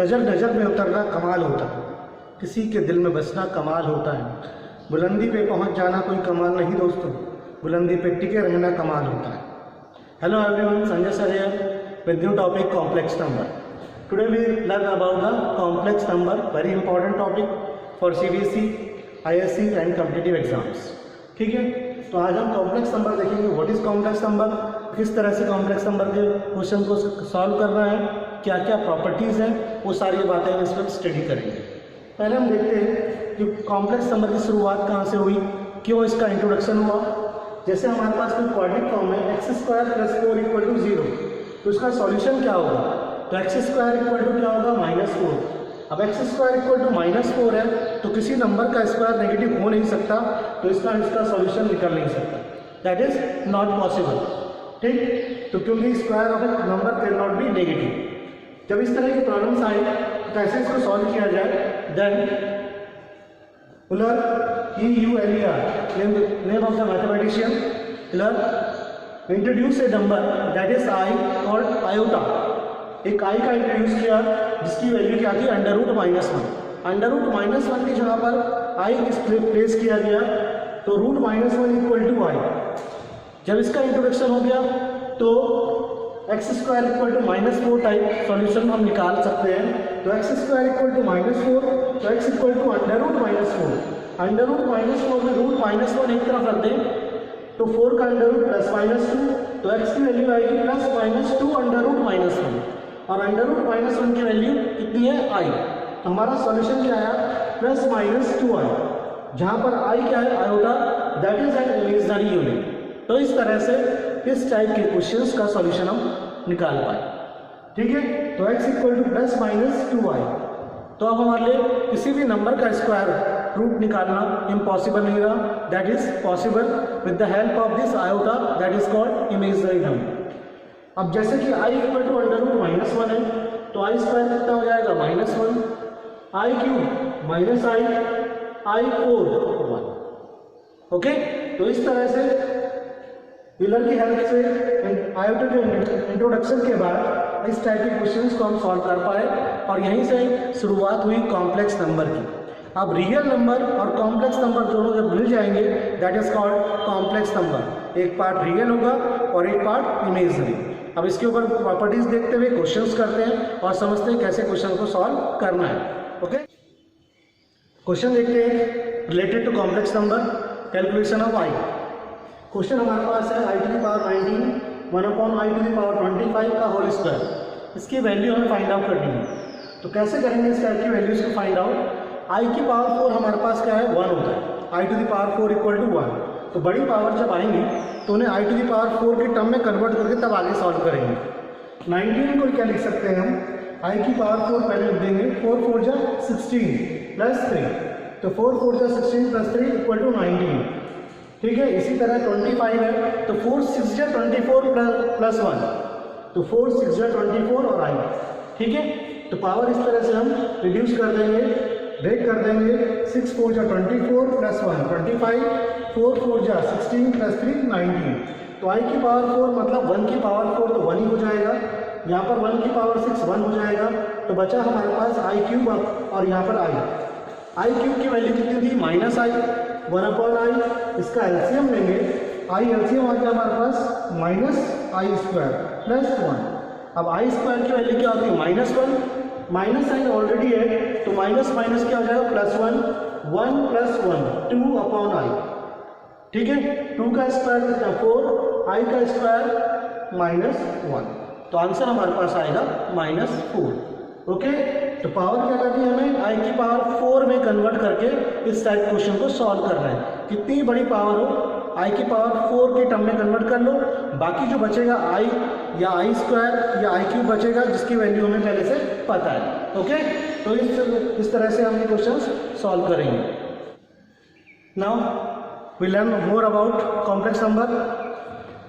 नज़र नज़र में उतरना कमाल होता है, किसी के दिल में बसना कमाल होता है, बुलंदी पे पहुंच जाना कोई कमाल नहीं दोस्तों, बुलंदी पे टिके रहना कमाल होता है। Hello everyone, Sanjay sir here with new topic complex number. Today we learn about the complex number, very important topic for CBSE, ISC and competitive exams. ठीक है, तो आज हम कॉम्प्लेक्स नंबर देखेंगे। व्हाट इज कॉम्प्लेक्स नंबर, किस तरह से complex number के क्वेश्चन को सॉल्व करना है, क्या क्या प्रॉपर्टीज़ हैं, वो सारी बातें हम इस पर स्टडी करेंगे। पहले हम देखते हैं कि कॉम्प्लेक्स नंबर की शुरुआत कहाँ से हुई, क्यों इसका इंट्रोडक्शन हुआ। जैसे हमारे पास कोई क्वाड्रेटिक फॉर्म है x² + 4 = 0, तो इसका सॉल्यूशन क्या होगा, तो x² क्या होगा -4। अब x² -4 है तो किसी नंबर का स्क्वायर नेगेटिव हो नहीं सकता, तो इसका सॉल्यूशन निकल नहीं सकता, दैट इज नॉट पॉसिबल। ठीक, तो क्योंकि square of A number can not be negative. जब इस तरह की प्रॉब्लम्स आए तो कैसे इसको सॉल्व किया जाए, then Euler, E-U-L-E-R, name of the mathematician Euler, introduce a number that is I called iota। एक i का इंट्रोड्यूस किया जिसकी वैल्यू क्या थी √-1। √-1 की जगह पर i प्लेस किया गया, तो √-1 = i। जब इसका इंट्रोडक्शन हो गया तो x² -4 टाइप सॉल्यूशन हम निकाल सकते हैं। तो x² -4, तो x = √-4। √-4 में √-1 एक तरफ रख दें तो 4 का √ +-2, तो x की वैल्यू आएगी +-2 √-1, और √-1 की वैल्यू कितनी है i। तो हमारा सॉल्यूशन क्या आया +-2i, जहाँ पर i क्या है iota, that is an imaginary unit. तो इस तरह से इस टाइप के क्वेश्चंस का सॉल्यूशन हम निकाल पाए। ठीक है, तो x = +-2i। तो अब हमारे लिए किसी भी नंबर का स्क्वायर रूट निकालना इम्पॉसिबल नहीं रहा, that is possible with the help of this iota, that is called imaginary number. अब जैसे कि i = √-1 है, तो i² कितना हो जाएगा -1, i³ -i, i4 1। ओके, तो इस तरह से यूलर की हेल्प से आयोटा के इंट्रोडक्शन के बाद इस टाइप के क्वेश्चंस को हम सॉल्व कर पाए, और यहीं से शुरुआत हुई कॉम्प्लेक्स नंबर की। अब रियल नंबर और कॉम्प्लेक्स नंबर दोनों जब मिल जाएंगे, that is called complex number. एक पार्ट रियल होगा और एक पार्ट इमेजिनरी। अब इसके ऊपर प्रॉपर्टीज देखते हुए क्वेश्चंस करते हैं और समझते हैं कैसे क्वेश्चन को सॉल्व करना है। ओके, क्वेश्चन देखते हैं related to complex number, calculation of i। Question हमारे पास है i⁻19 1/i⁻25 का होल स्क्वायर। इसकी वैल्यू हमें फाइंड आउट करनी है। तो कैसे करेंगे इस टाइप की वैल्यूज को फाइंड आउट। i⁴ हमारे पास क्या है 1 होता है, i⁴ = 1। तो बड़ी पावर जब आएंगी तो उन्हें i⁴ के टर्म में कन्वर्ट करके तब आगे सॉल्व करेंगे। 19 को क्या लिख सकते हैं हम, i⁴ पहले लिख देंगे, 4 4 जा 16 +3, तो 4 4 जा 16 +3 = 19। ठीक है, इसी तरह 25 है, तो 4 6 जा 24 +1, तो 4 6 जा 24 और i। ठीक है, तो पावर इस तरह से हम रिड्यूस कर देंगे, ब्रेक कर देंगे। 6 4 जा 24 +1 25, 4 4 जा 16 +3 19। तो i⁴ मतलब 1 की पावर 4 तो 1 ही हो जाएगा, यहाँ पर 1 की पावर 6 1 हो जाएगा, तो बचा हमारे पास i³ और यहाँ पर i। i³ की वैल्यू कितनी थी -i, 1/i। इसका एलसीएम लेंगे, i एलसीएम आ गया हमारे पास -i² +1। अब i² की वैल्यू क्या होती है -1, -i ऑलरेडी है, तो माइनस माइनस क्या हो जाएगा +1, 1 + 1 2/i। ठीक है, 2 का स्क्वायर कितना 4, i का स्क्वायर -1, तो आंसर हमारे पास आएगा -4। ओके, तो पावर क्या करनी है हमें i⁴ में कन्वर्ट करके इस टाइप क्वेश्चन को सॉल्व करना है। कितनी बड़ी पावर हो, i⁴ के टर्म में कन्वर्ट कर लो, बाकी जो बचेगा i या i² या i³ बचेगा, जिसकी वैल्यू हमें पहले से पता है। ओके, तो इस तरह से हम ये क्वेश्चन सॉल्व करेंगे। Now we learn more about complex number.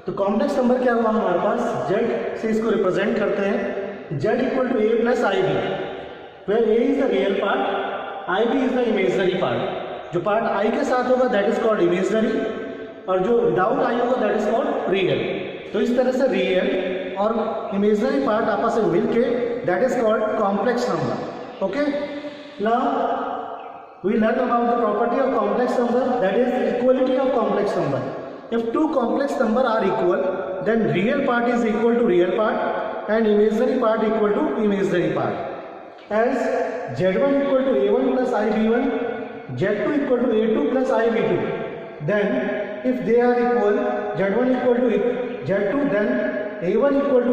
तो कॉम्प्लेक्स नंबर क्या हुआ हमारे पास, z से इसको रिप्रेजेंट करते हैं, z = a + ib, where a is the real part, ib is the imaginary part। जो पार्ट i के साथ होगा दैट इज कॉल्ड इमेजिनरी, और जो विदाउट i होगा दैट इज कॉल्ड रियल। तो इस तरह से रियल और इमेजिनरी पार्ट आपस में मिलके that is called complex number. Okay, now we learn about the property of complex number, that is equality of complex number. If two complex number are equal, then real part is equal to real part and imaginary part equal to imaginary part. As Z1 equal to A1 plus IB1, Z2 equal to A2 plus IB2. Then if they are equal, Z1 equal to Z2, then A1 equal to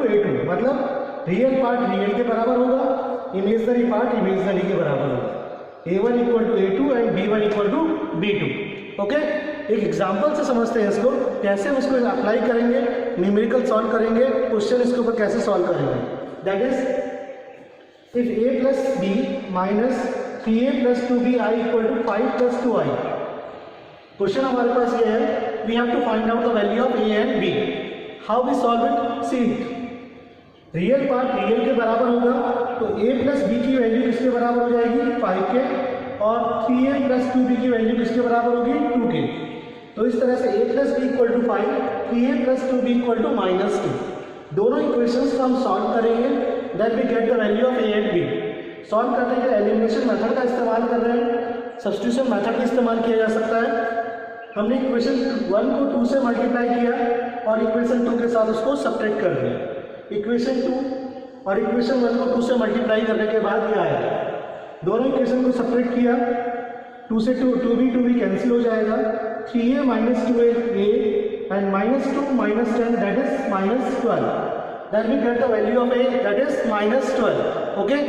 A2. मतलब real part real के बराबर होगा, imaginary part imaginary के बराबर होगा. A1 equal to A2 and B1 equal to B2. Okay, एक example से समझते हैं इसको, कैसे हम इसको अप्लाई करेंगे, न्यूमेरिकल सॉल्व करेंगे, क्वेश्चन इसके ऊपर कैसे सॉल्व करेंगे. That is if A plus B minus 3A plus 2BI equal to 5 plus 2I. Question हमारे पास ये है, we have to find out the value of A and B. How we solve it? See it. Real part real के बराबर होगा, तो A plus B की value किसके बराबर हो जाएगी? 5 के, और 3A प्लस 2B की वैल्यू किसके बराबर होगी? 2 के. तो इस तरह से A plus B equal to 5, 3A plus 2B equal to -2. दोनों इक्वेशंस को हम सॉल्व करेंगे, then we get the value of A and B. Solve करने के लिए एलिमिनेशन मेथड का इस्तेमाल कर रहे हैं, सब्स्टिट्यूशन मेथड का इस्तेमाल किया जा सकता है. हमने इक्वेशन 1 को 2 से मल्टीप्लाई किया और इक्वेशन 2 के साथ उसको सब्ट्रैक्ट कर दिया. इक्वेशन 2 और इक्वेशन 1 को 2 से मल्टीप्लाई करने के बाद ये आया. दोनों इक्वेशन को सब्ट्रैक्ट किया, 2 से 2b कैंसिल हो जाएगा. 3a minus 2a and -2 minus 10 that is -12. Then we get the value of A, that is -12. Okay,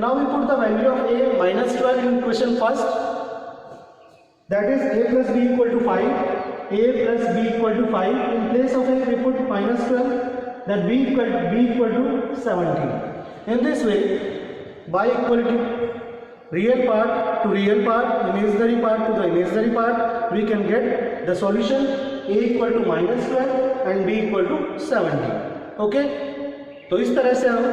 now we put the value of A -12 in equation first, that is A plus B equal to 5. A plus B equal to 5. In place of A we put -12, then B equal to 17. In this way, by equality, real part to real part, imaginary part to the imaginary part, we can get the solution A equal to -12 and B equal to 17. Okay, तो इस तरह से हम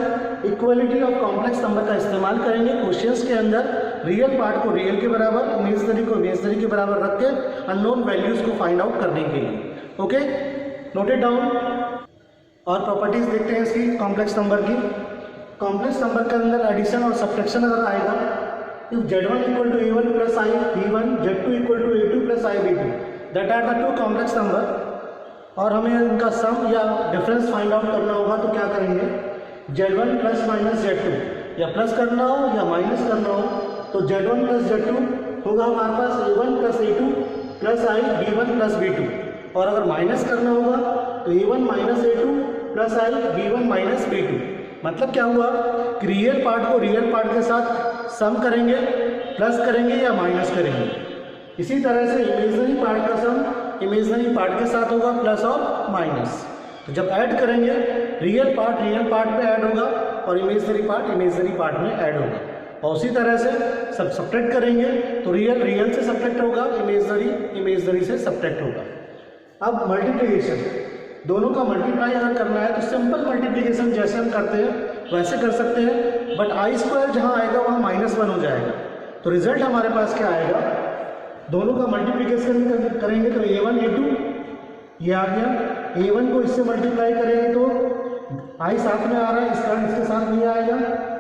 equality of complex number का इस्तेमाल करेंगे questions के अंदर, रियल पार्ट को रियल के बराबर, इमेजिनरी को इमेजिनरी के बराबर रख के अननोन वैल्यूज को फाइंड आउट करने के लिए. Okay, noted down. और प्रॉपर्टीज देखते हैं इसकी कॉम्प्लेक्स नंबर की. कॉम्प्लेक्स नंबर के अंदर एडिशन और सब्ट्रैक्शन अगर आएगा, if Z1 equal to A1 plus I B1, Z2 equal to A2 plus I B2, that are the two complex number, और हमें इनका सम या डिफरेंस फाइंड आउट करना होगा. तो क्या करेंगे, Z1 प्लस माइनस Z2, या प्लस करना हो या माइनस करना हो, तो Z1 प्लस Z2 होगा हमारे पास A1 plus A2 plus I B1 plus B2, और अगर माइनस करना होगा तो A1 minus A2 plus I B1 minus B2. मतलब क्या हुआ कि रियल पार्ट को रियल पार्ट के साथ सम करेंगे, प्लस करेंगे या माइनस करेंगे. इसी तरह से इमेजिनरी पार्ट का सम इमेजिनरी पार्ट के साथ होगा, प्लस और माइनस. तो जब ऐड करेंगे, रियल पार्ट में ऐड होगा और इमेजिनरी पार्ट में ऐड होगा. और उसी तरह से सब सब्ट्रैक्ट करेंगे, तो रियल से सब्ट्रैक्ट होगा, इमेजिनरी से सब्ट्रैक्ट होगा. अब मल्टीप्लिकेशन, दोनों का मल्टीप्लाई अगर करना है तो सिंपल मल्टीप्लिकेशन जैसे हम करते हैं वैसे कर सकते हैं, बट I² जहाँ आएगा वहाँ -1 हो जाएगा. तो रिजल्ट हमारे पास क्या आएगा, दोनों का मल्टीप्लिकेशन करेंगे तो A1 A2 ये आ गया. A1 को इससे मल्टीप्लाई करेंगे तो I साथ में आ रहा है, इसका इसके साथ नहीं आएगा,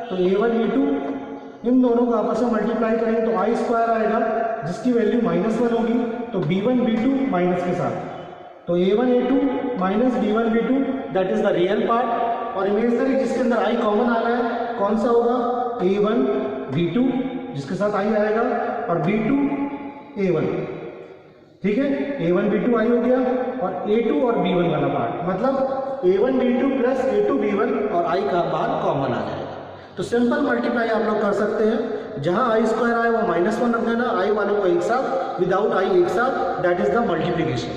तो A1 A2 इन दोनों को आपस में मल्टीप्लाई करेंगे तो I² आएगा, जिसकी वैल्यू -1 होगी. तो B1 B2 माइनस के साथ, तो A1 A2 minus B1 B2 that is the real part. और इमेजिनरी जिसके अंदर I कॉमन आ रहा है, कौन सा होगा, A1 B2 जिसके साथ I आएगा, और B2 A1. ठीक है, A1 B2 I हो गया, और A2 और B1 वाला पार्ट, मतलब A1 B2 plus A2 B1 और I का पार्ट कॉमन आ जाएगा. तो सिंपल मल्टीप्लाई आप लोग कर सकते हैं, जहां I² आए वो -1 रख देना, I वालों को एक साथ, विदाउट I एक साथ, दैट इज द मल्टीप्लिकेशन.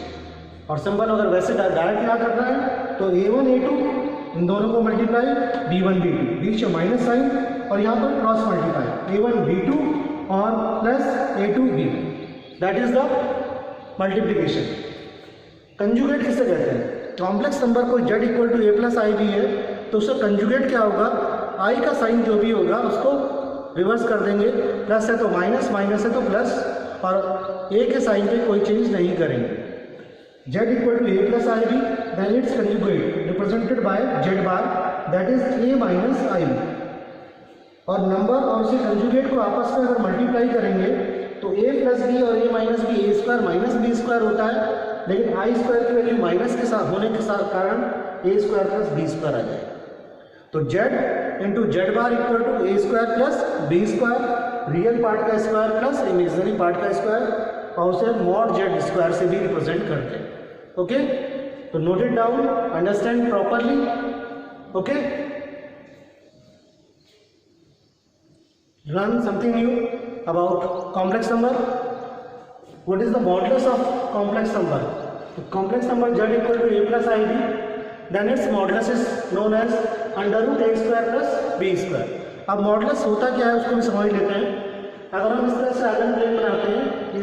और सिंपल अगर वैसे डायरेक्ट क्या करना है तो A1 A2 इन दोनों को मल्टीप्लाई, B1 B2 बीच में माइनस साइन, और यहाँ पर क्रॉस मल्टीप्लाई A1 B2 और plus A2 B1, that is the multiplication. Conjugate किससे कहते हैं, कॉम्प्लेक्स नंबर को Z equal to A plus I B है तो उसका कंजुगेट क्या होगा, I का साइन जो भी होगा उसको रिवर्स कर देंगे, प्लस है तो माइनस, माइनस है तो प्लस, और A के साइन पे कोई चेंज नहीं करेंगे. Z equal to A plus I B, then its conjugate represented by Z bar, that is A minus I. और नंबर और उसी कंजुगेट को आपस में अगर मल्टीप्लाई करेंगे तो a प्लस बी और a minus B A square minus B square होता है, लेकिन आई स्क्वायर की वैल्यू माइनस के साथ होने के कारण a square plus B square आ जाएगा। तो z into Z bar equal to A square plus B square, real part का स्क्वायर प्लस इमेजिनरी पार्ट का स्क्वायर, और उसे मॉड जेड स्क्वायर से भी रिप्रेजेंट करते हैं। ओके, तो note it down, understand properly. Okay, learn something new about complex number. What is the modulus of complex number? The complex number z equal to a plus ib, then its modulus is known as under root a square plus b square. अब modulus होता क्या है उसको भी समझ लेते हैं। अगर हम इस तरह से आइगन प्लेन बनाते हैं, ये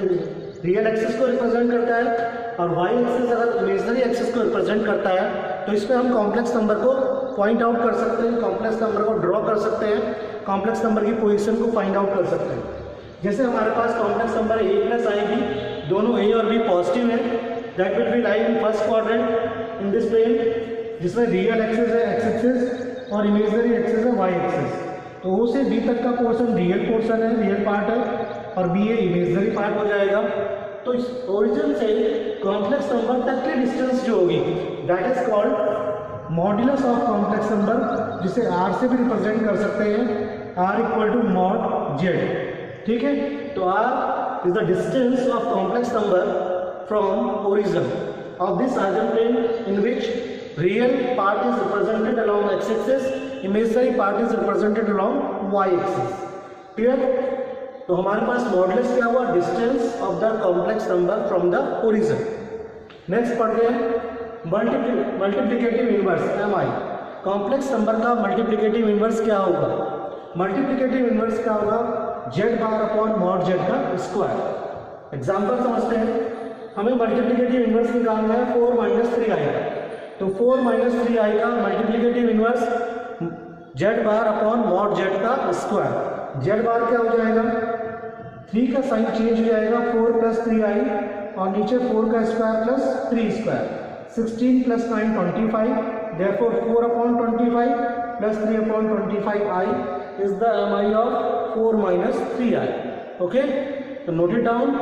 रियल एक्सिस को रिप्रेजेंट करता है और वाई एक्सिस अगर इमेजिनरी एक्सिस को रिप्रेजेंट करता है, तो इसमें हम कॉम्प्लेक्स नंबर को पॉइंट आउट कर सकते हैं, कॉम्प्लेक्स नंबर को ड्रॉ कर सकते हैं, कॉम्प्लेक्स नंबर की पोजीशन को फाइंड आउट कर सकते हैं। जैसे हमारे पास complex number a plus I B, दोनों a और b पॉजिटिव हैं, that will be like in first quadrant in this plane, जिसमें रियल एक्सिस है x एक्सिस और इमेजिनरी एक्सिस है y एक्सिस। तो o से b तक का पोर्शन रियल पोर्शन है, रियल पार्ट है, और b ए इमेजिनरी पार्ट हो जाएगा। तो इस ओरिजिन से कॉम्प्लेक्स नंबर तक की डिस्टेंस जो होगी that is called modulus of complex number, जिसे r से भी रिप्रेजेंट कर सकते हैं, r equal to mod Z. ठीक है, तो r is the distance of complex number from origin of this Argand plane in which real part is represented along x axis, imaginary part is represented along y axis. Clear? तो हमारे पास modulus क्या हुआ? Distance of the complex number from the origin. Next पढ़ते हैं multiplicative inverse mi। Complex number का multiplicative inverse क्या होगा? मल्टीप्लिकेटिव इनवर्स क्या होगा? Z bar upon mod Z का स्क्वायर। एग्जांपल समझते हैं, हमें मल्टीप्लिकेटिव इनवर्स निकालना है 4 माइनस 3i का। तो 4 माइनस 3i का multiplicative inverse Z bar upon mod Z का स्क्वायर। जेड बार क्या हो जाएगा? 3 का साइन चेंज हो जाएगा, 4 प्लस 3i और नीचे 4 का square plus 3 square, 16 plus 9 25, therefore 4 upon 25 plus 3 upon 25i is the mi of 4 minus 3i. Okay, so note it down.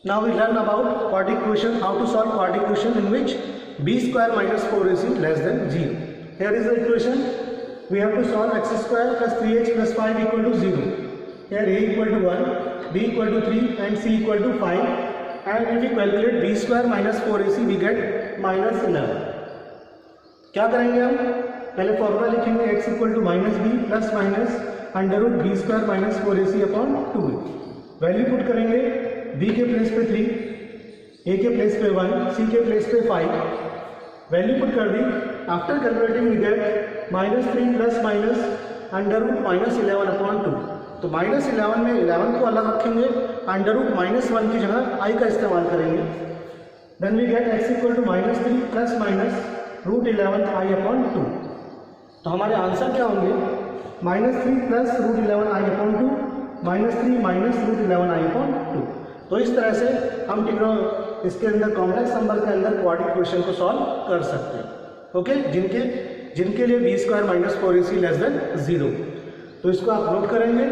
Now we learn about quadratic equation, how to solve quadratic equation in which b square minus 4ac less than 0. Here is the equation. We have to solve x square plus 3x plus 5 equal to 0. Here a equal to 1, b equal to 3 and c equal to 5. And if we calculate b square minus 4ac we get minus 11. क्या करेंगे हम? पहले formula लिखेंगे x equal to minus B plus minus under root B square minus 4ac upon 2। Value put करेंगे, b के place पे 3, a के place पे 1, c के प्लेस पे 5। वैल्यू पुट कर दी। After calculating we get minus 3 plus minus under root minus 11 upon 2। तो माइनस 11 में 11 को अलग रखेंगे, अंडर रूट माइनस 1 की जगह i का इस्तेमाल करेंगे। Then we get x equal to minus 3 plus minus root 11 i upon 2। तो हमारे आंसर क्या होंगे? Minus 3 plus root 11 i upon 2, minus 3 minus root 11 i upon 2। तो इस तरह से हम इसके अंदर कॉम्प्लेक्स नंबर के अंदर क्वाड्रेटिक इक्वेशन को सॉल्व कर सकते हैं। ओके, जिनके लिए B square minus 4ac less than 0। तो इसको आप नोट करेंगे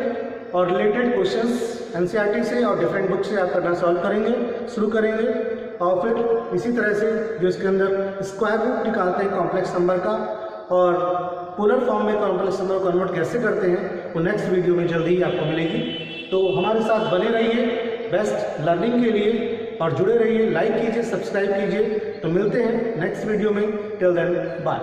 और रिलेटेड क्वेश्चंस एनसीईआरटी से और डिफरेंट बुक से आप करना सॉल्व करेंगे, शुरू करेंगे। और फिर इसी तरह से जो इसके अंदर स्क्वायर रूट निकालते हैं कॉम्प्लेक्स नंबर का और पोलर फॉर्म में कॉम्प्लेक्स नंबर को कन्वर्ट कैसे करते हैं, वो नेक्स्ट वीडियो में जल्दी ही आपको मिलेगी। तो हमारे साथ बने रहिए बेस्ट लर्निंग के लिए और जुड़े रहिए, लाइक कीजिए, सब्सक्राइब कीजिए। तो मिलते हैं नेक्स्ट वीडियो में। Till then bye.